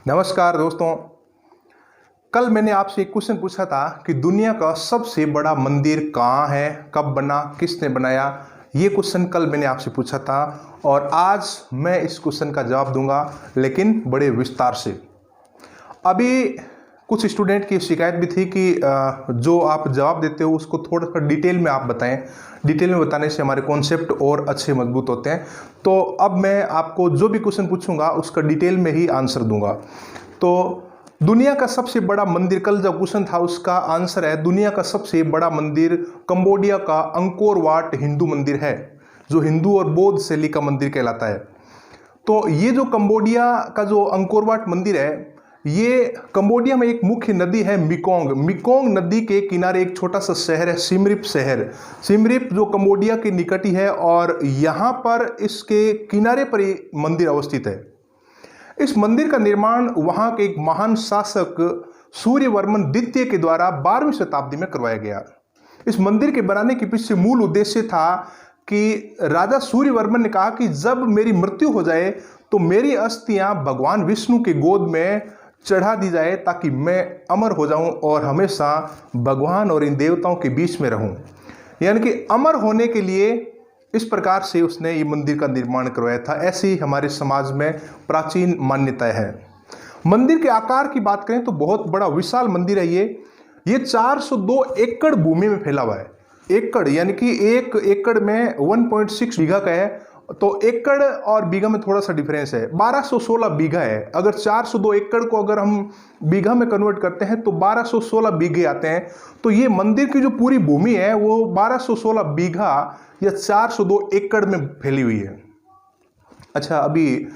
नमस्कार दोस्तों। कल मैंने आपसे एक क्वेश्चन पूछा था कि दुनिया का सबसे बड़ा मंदिर कहाँ है, कब बना, किसने बनाया। ये क्वेश्चन कल मैंने आपसे पूछा था और आज मैं इस क्वेश्चन का जवाब दूंगा, लेकिन बड़े विस्तार से। अभी कुछ स्टूडेंट की शिकायत भी थी कि जो आप जवाब देते हो उसको थोड़ा सा डिटेल में आप बताएं। डिटेल में बताने से हमारे कॉन्सेप्ट और अच्छे मजबूत होते हैं। तो अब मैं आपको जो भी क्वेश्चन पूछूंगा उसका डिटेल में ही आंसर दूंगा। तो दुनिया का सबसे बड़ा मंदिर, कल जो क्वेश्चन था उसका आंसर है दुनिया का सबसे बड़ा मंदिर कंबोडिया का अंकोर वाट हिंदू मंदिर है, जो हिंदू और बौद्ध शैली का मंदिर कहलाता है। तो ये जो कंबोडिया का जो अंकोर वाट मंदिर है, ये कंबोडिया में एक मुख्य नदी है मिकोंग। मिकोंग नदी के किनारे एक छोटा सा शहर है सिमरिप शहर। सिमरिप जो कंबोडिया के निकट ही है और यहाँ पर इसके किनारे पर ये मंदिर अवस्थित है। इस मंदिर का निर्माण वहां के एक महान शासक सूर्यवर्मन द्वितीय के द्वारा 12वीं शताब्दी में करवाया गया। इस मंदिर के बनाने के पीछे मूल उद्देश्य था कि राजा सूर्यवर्मन ने कहा कि जब मेरी मृत्यु हो जाए तो मेरी अस्थियां भगवान विष्णु के गोद में चढ़ा दी जाए, ताकि मैं अमर हो जाऊं और हमेशा भगवान और इन देवताओं के बीच में रहूं। यानी कि अमर होने के लिए इस प्रकार से उसने ये मंदिर का निर्माण करवाया था। ऐसी हमारे समाज में प्राचीन मान्यताएं हैं। मंदिर के आकार की बात करें तो बहुत बड़ा विशाल मंदिर है ये 402 एकड़ भूमि में फैला हुआ है। एकड़ यानी कि एक एकड़ में 1.6 बीघा का है, तो एकड़ और बीघा में थोड़ा सा डिफरेंस है। 1216 बीघा है। अगर 402 एकड़ को अगर हम बीघा में कन्वर्ट करते हैं तो 1216 बीघे आते हैं। तो ये मंदिर की जो पूरी भूमि है वो 1216 बीघा या 402 एकड़ में फैली हुई है। अच्छा, अभी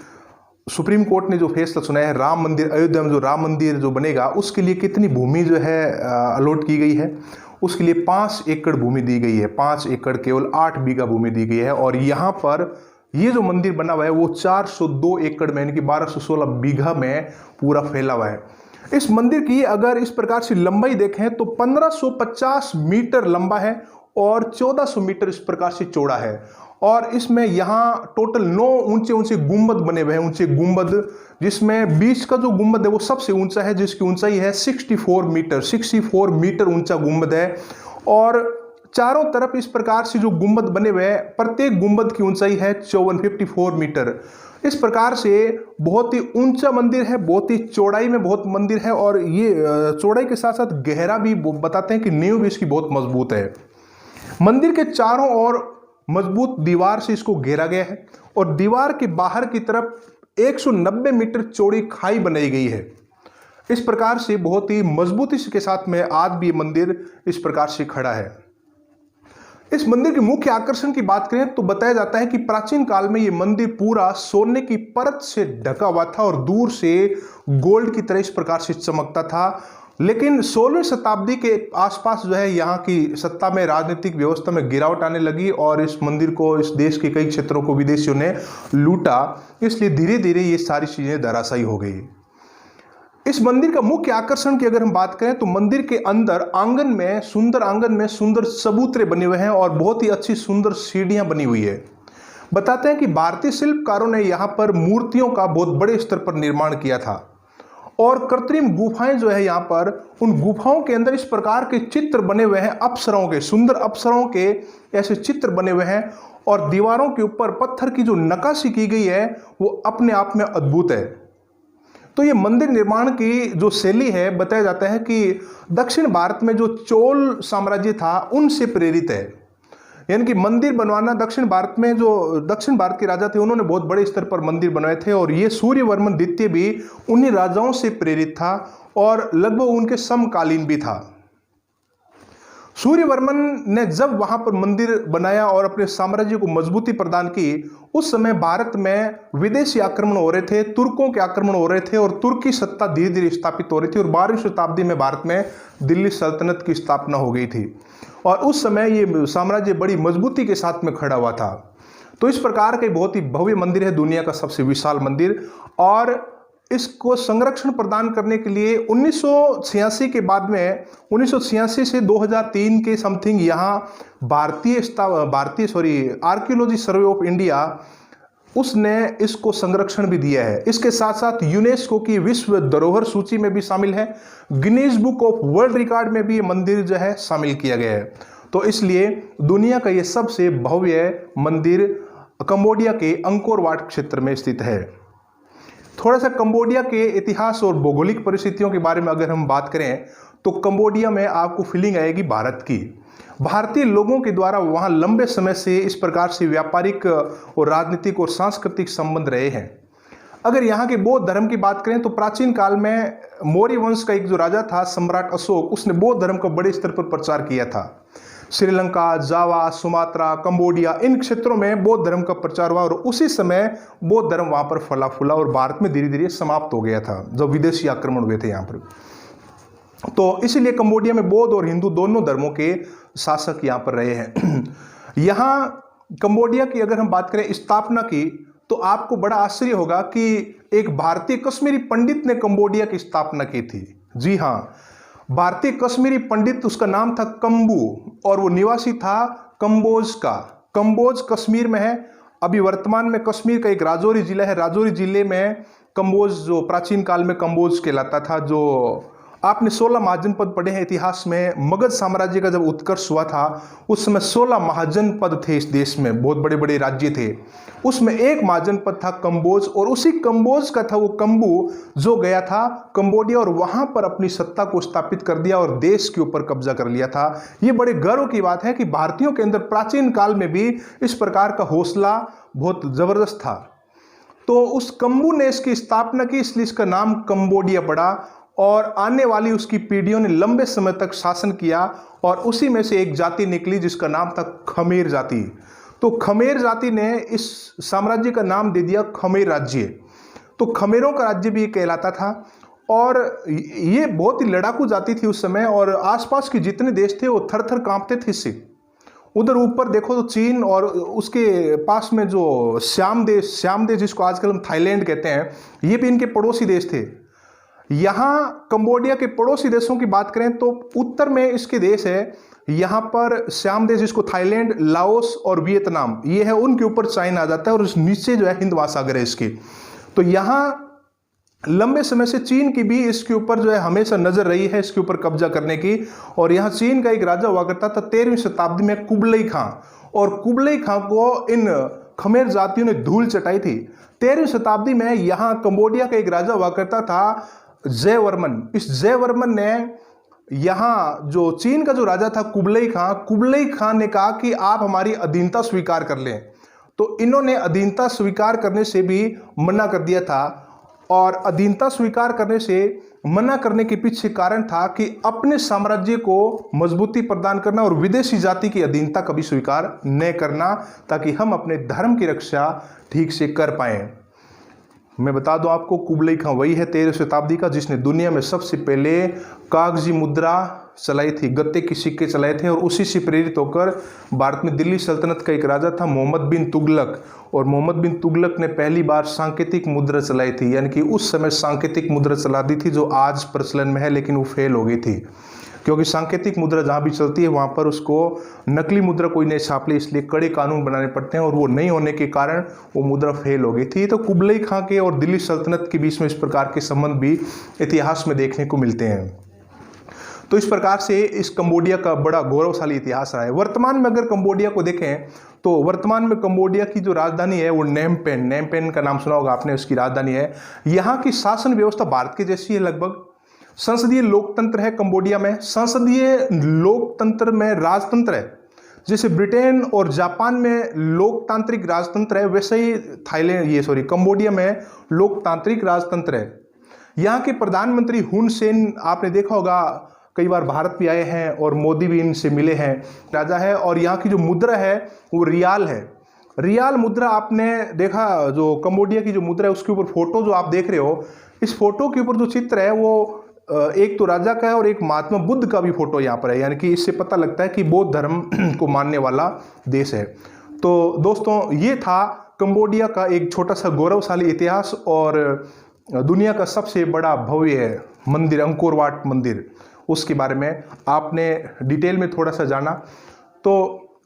सुप्रीम कोर्ट ने जो फैसला सुनाया है राम मंदिर, अयोध्या में जो राम मंदिर जो बनेगा उसके लिए कितनी भूमि जो है अलॉट की गई है, उसके लिए 5 एकड़ भूमि दी गई है। 5 एकड़ केवल 8 बीघा भूमि दी गई है और यहाँ पर ये जो मंदिर बना हुआ है वो 402 एकड़ में यानी कि 1216 बीघा में पूरा फैला हुआ है। इस मंदिर की अगर इस प्रकार से लंबाई देखें तो 1550 मीटर लंबा है और 1400 मीटर इस प्रकार से चौड़ा है। और इसमें यहाँ टोटल 9 ऊंचे ऊंचे गुंबद बने हुए हैं, ऊंचे गुंबद, जिसमें बीच का जो गुंबद है वो सबसे ऊंचा है, जिसकी ऊंचाई है 64 मीटर। 64 मीटर ऊंचा गुंबद है और चारों तरफ इस प्रकार से जो गुंबद बने हुए हैं, प्रत्येक गुंबद की ऊंचाई है 54 मीटर। इस प्रकार से बहुत ही ऊंचा मंदिर है, बहुत ही चौड़ाई में बहुत मंदिर है और ये चौड़ाई के साथ साथ गहरा भी बताते हैं कि नींव भी इसकी बहुत मजबूत है। मंदिर के चारों ओर मजबूत दीवार से इसको घेरा गया है और दीवार के बाहर की तरफ 190 मीटर चौड़ी खाई बनाई गई है। इस प्रकार से बहुत ही मजबूती के साथ में आज भी ये मंदिर इस प्रकार से खड़ा है। इस मंदिर के मुख्य आकर्षण की बात करें तो बताया जाता है कि प्राचीन काल में ये मंदिर पूरा सोने की परत से ढका हुआ था और दूर से गोल्ड की तरह इस प्रकार से चमकता था। लेकिन 16वीं शताब्दी के आसपास जो है यहाँ की सत्ता में, राजनीतिक व्यवस्था में गिरावट आने लगी और इस मंदिर को, इस देश के कई क्षेत्रों को विदेशियों ने लूटा, इसलिए धीरे धीरे ये सारी चीजें धराशायी हो गई। इस मंदिर का मुख्य आकर्षण की अगर हम बात करें तो मंदिर के अंदर आंगन में सुंदर चबूतरे बने हुए हैं और बहुत ही अच्छी सुंदर सीढ़ियां बनी हुई है। बताते हैं कि भारतीय शिल्पकारों ने यहाँ पर मूर्तियों का बहुत बड़े स्तर पर निर्माण किया था और कृत्रिम गुफाएं जो है यहाँ पर, उन गुफाओं के अंदर इस प्रकार के चित्र बने हुए हैं अप्सराओं के, सुंदर अप्सराओं के ऐसे चित्र बने हुए हैं और दीवारों के ऊपर पत्थर की जो नक्काशी की गई है वो अपने आप में अद्भुत है। तो ये मंदिर निर्माण की जो शैली है, बताया जाता है कि दक्षिण भारत में जो चोल साम्राज्य था उनसे प्रेरित है। यानी कि मंदिर बनवाना, दक्षिण भारत में जो दक्षिण भारत के राजा थे उन्होंने बहुत बड़े स्तर पर मंदिर बनवाए थे और ये सूर्यवर्मन द्वितीय भी उन्हीं राजाओं से प्रेरित था और लगभग उनके समकालीन भी था। सूर्यवर्मन ने जब वहां पर मंदिर बनाया और अपने साम्राज्य को मजबूती प्रदान की, उस समय भारत में विदेशी आक्रमण हो रहे थे, तुर्कों के आक्रमण हो रहे थे और तुर्की सत्ता धीरे धीरे स्थापित हो रही थी और 12वीं शताब्दी में भारत में दिल्ली सल्तनत की स्थापना हो गई थी और उस समय ये साम्राज्य बड़ी मजबूती के साथ में खड़ा हुआ था। तो इस प्रकार का बहुत ही भव्य मंदिर है, दुनिया का सबसे विशाल मंदिर। और इसको संरक्षण प्रदान करने के लिए 1986 के बाद में, 1986 से 2003 के समथिंग यहाँ आर्कियोलॉजी सर्वे ऑफ इंडिया उसने इसको संरक्षण भी दिया है। इसके साथ साथ यूनेस्को की विश्व धरोहर सूची में भी शामिल है, Guinness book of world record में भी ये मंदिर जो है शामिल किया गया है। तो इसलिए दुनिया का ये सबसे भव्य मंदिर कंबोडिया के अंकोर वाट क्षेत्र में स्थित है। थोड़ा सा कंबोडिया के इतिहास और भौगोलिक परिस्थितियों के बारे में अगर हम बात करें तो कंबोडिया में आपको फीलिंग आएगी भारत की। भारतीय लोगों के द्वारा वहां लंबे समय से इस प्रकार से व्यापारिक और राजनीतिक और सांस्कृतिक संबंध रहे हैं। अगर यहाँ के बौद्ध धर्म की बात करें तो प्राचीन काल में मौर्य वंश का एक जो राजा था सम्राट अशोक, उसने बौद्ध धर्म का बड़े स्तर पर प्रचार किया था। श्रीलंका, जावा, सुमात्रा, कंबोडिया, इन क्षेत्रों में बौद्ध धर्म का प्रचार हुआ और उसी समय बौद्ध धर्म वहां पर फला फूला और भारत में धीरे धीरे समाप्त हो गया था जब विदेशी आक्रमण हुए थे यहाँ पर। तो इसीलिए कंबोडिया में बौद्ध और हिंदू दोनों धर्मों के शासक यहाँ पर रहे हैं। यहाँ कंबोडिया की अगर हम बात करें स्थापना की तो आपको बड़ा आश्चर्य होगा कि एक भारतीय कश्मीरी पंडित ने कंबोडिया की स्थापना की थी। जी हाँ, भारतीय कश्मीरी पंडित, उसका नाम था कंबू और वो निवासी था कंबोज का। कंबोज कश्मीर में है। अभी वर्तमान में कश्मीर का एक राजौरी जिला है, राजौरी जिले में कंबोज, जो प्राचीन काल में कंबोज कहलाता था। जो आपने 16 महाजनपद पढ़े हैं इतिहास में, मगध साम्राज्य का जब उत्कर्ष हुआ था उस समय 16 महाजनपद थे इस देश में, बहुत बड़े बड़े राज्य थे। उसमें एक महाजनपद था कंबोज और उसी कंबोज का था वो कंबू जो गया था कंबोडिया और वहां पर अपनी सत्ता को स्थापित कर दिया और देश के ऊपर कब्जा कर लिया था। ये बड़े गर्व की बात है कि भारतीयों के अंदर प्राचीन काल में भी इस प्रकार का हौसला बहुत जबरदस्त था। तो उस कंबू ने इसकी स्थापना की, इसलिए इसका नाम कंबोडिया पड़ा और आने वाली उसकी पीढ़ियों ने लंबे समय तक शासन किया और उसी में से एक जाति निकली जिसका नाम था खमेर जाति। तो खमेर जाति ने इस साम्राज्य का नाम दे दिया खमेर राज्य। तो खमेरों का राज्य भी कहलाता था और ये बहुत ही लड़ाकू जाति थी उस समय और आसपास के जितने देश थे वो थर थर कांपते थे इससे। उधर ऊपर देखो तो चीन और उसके पास में जो श्याम देश जिसको आजकल हम थाईलैंड कहते हैं, ये भी इनके पड़ोसी देश थे। यहाँ कंबोडिया के पड़ोसी देशों की बात करें तो उत्तर में इसके देश है, यहाँ पर श्याम देश जिसको थाईलैंड, लाओस और वियतनाम, ये है, उनके ऊपर चाइना आ जाता है और नीचे जो है हिंद महासागर है इसके। तो यहाँ लंबे समय से चीन की भी इसके ऊपर जो है हमेशा नजर रही है इसके ऊपर कब्जा करने की। और यहाँ चीन का एक राजा हुआ करता था 13वीं शताब्दी में, कुबलई खां, और कुबलई खां को इन खमेर जातियों ने धूल चटाई थी। 13वीं शताब्दी में यहाँ कंबोडिया का एक राजा हुआ करता था जयवर्मन। इस जयवर्मन ने यहाँ जो चीन का जो राजा था कुबलई खां ने कहा कि आप हमारी अधीनता स्वीकार कर लें। तो इन्होंने अधीनता स्वीकार करने से भी मना कर दिया था और अधीनता स्वीकार करने से मना करने के पीछे कारण था कि अपने साम्राज्य को मजबूती प्रदान करना और विदेशी जाति की अधीनता कभी स्वीकार न करना, ताकि हम अपने धर्म की रक्षा ठीक से कर पाएं। मैं बता दूं आपको, कुबलई खां वही है 13वीं शताब्दी का जिसने दुनिया में सबसे पहले कागजी मुद्रा चलाई थी, गत्ते के सिक्के चलाए थे और उसी से प्रेरित होकर भारत में दिल्ली सल्तनत का एक राजा था मोहम्मद बिन तुगलक, और मोहम्मद बिन तुगलक ने पहली बार सांकेतिक मुद्रा चलाई थी। यानी कि उस समय सांकेतिक मुद्रा चला दी थी जो आज प्रचलन में है, लेकिन वो फेल हो गई थी क्योंकि सांकेतिक मुद्रा जहाँ भी चलती है वहाँ पर उसको नकली मुद्रा कोई नहीं छाप ले, इसलिए कड़े कानून बनाने पड़ते हैं और वो नहीं होने के कारण वो मुद्रा फेल हो गई थी। तो कुबलई खां के और दिल्ली सल्तनत के बीच में इस प्रकार के संबंध भी इतिहास में देखने को मिलते हैं। तो इस प्रकार से इस कंबोडिया का बड़ा गौरवशाली इतिहास रहा है। वर्तमान में अगर कंबोडिया को देखें तो वर्तमान में कंबोडिया की जो राजधानी है वो नेमपेन का नाम सुना होगा आपने, उसकी राजधानी है। यहाँ की शासन व्यवस्था भारत के जैसी है लगभग। संसदीय लोकतंत्र है कंबोडिया में, संसदीय लोकतंत्र में राजतंत्र है। जैसे ब्रिटेन और जापान में लोकतांत्रिक राजतंत्र है, वैसे ही कंबोडिया में लोकतांत्रिक राजतंत्र है। यहाँ के प्रधानमंत्री हुन सेन, आपने देखा होगा, कई बार भारत भी आए हैं और मोदी भी इनसे मिले हैं, राजा है। और यहाँ की जो मुद्रा है वो रियाल है। रियाल मुद्रा आपने देखा, जो कंबोडिया की जो मुद्रा है उसके ऊपर फोटो जो आप देख रहे हो, इस फोटो के ऊपर जो चित्र है वो एक तो राजा का है और एक महात्मा बुद्ध का भी फोटो यहाँ पर है। यानी कि इससे पता लगता है कि बौद्ध धर्म को मानने वाला देश है। तो दोस्तों, ये था कंबोडिया का एक छोटा सा गौरवशाली इतिहास और दुनिया का सबसे बड़ा भव्य मंदिर अंकोर वाट मंदिर, उसके बारे में आपने डिटेल में थोड़ा सा जाना। तो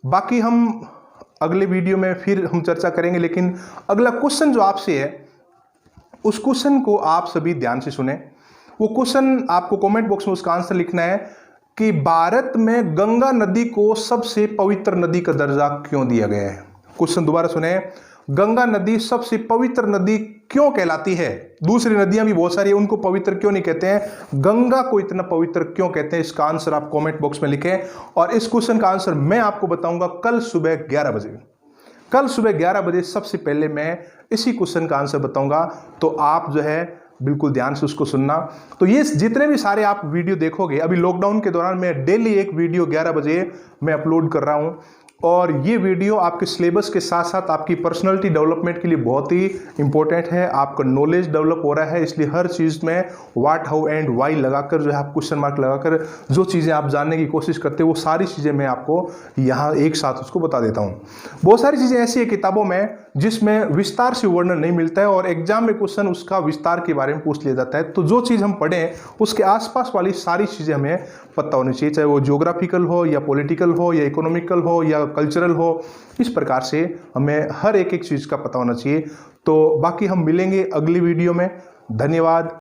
बाकी हम अगले वीडियो में फिर हम चर्चा करेंगे। लेकिन अगला क्वेश्चन जो आपसे है उस क्वेश्चन को आप सभी ध्यान से सुने। वो क्वेश्चन आपको कमेंट बॉक्स में उसका आंसर लिखना है कि भारत में गंगा नदी को सबसे पवित्र नदी का दर्जा क्यों दिया गया है। क्वेश्चन दोबारा सुने, गंगा नदी सबसे पवित्र नदी क्यों कहलाती है? दूसरी नदियां भी बहुत सारी है, उनको पवित्र क्यों नहीं कहते हैं, गंगा को इतना पवित्र क्यों कहते हैं? इसका आंसर आप कमेंट बॉक्स में लिखें और इस क्वेश्चन का आंसर मैं आपको बताऊंगा कल सुबह 11 बजे। कल सुबह 11 बजे सबसे पहले मैं इसी क्वेश्चन का आंसर बताऊंगा, तो आप जो है बिल्कुल ध्यान से उसको सुनना। तो ये जितने भी सारे आप वीडियो देखोगे, अभी लॉकडाउन के दौरान मैं डेली एक वीडियो 11 बजे मैं अपलोड कर रहा हूं और ये वीडियो आपके सिलेबस के साथ साथ आपकी पर्सनालिटी डेवलपमेंट के लिए बहुत ही इंपॉर्टेंट है। आपका नॉलेज डेवलप हो रहा है, इसलिए हर चीज़ में व्हाट, हाउ एंड वाई लगाकर जो है आप क्वेश्चन मार्क लगाकर जो चीज़ें आप जानने की कोशिश करते हो वो सारी चीज़ें मैं आपको यहाँ एक साथ उसको बता देता हूँ। बहुत सारी चीज़ें ऐसी है किताबों में जिसमें विस्तार से वर्णन नहीं मिलता है और एग्जाम में क्वेश्चन उसका विस्तार के बारे में पूछ लिया जाता है। तो जो चीज़ हम पढ़ें उसके आसपास वाली सारी चीज़ें हमें पता होनी चाहिए, चाहे वो ज्योग्राफिकल हो या पॉलिटिकल हो या इकोनॉमिकल हो या कल्चरल हो। इस प्रकार से हमें हर एक चीज़ का पता होना चाहिए। तो बाकी हम मिलेंगे अगली वीडियो में। धन्यवाद।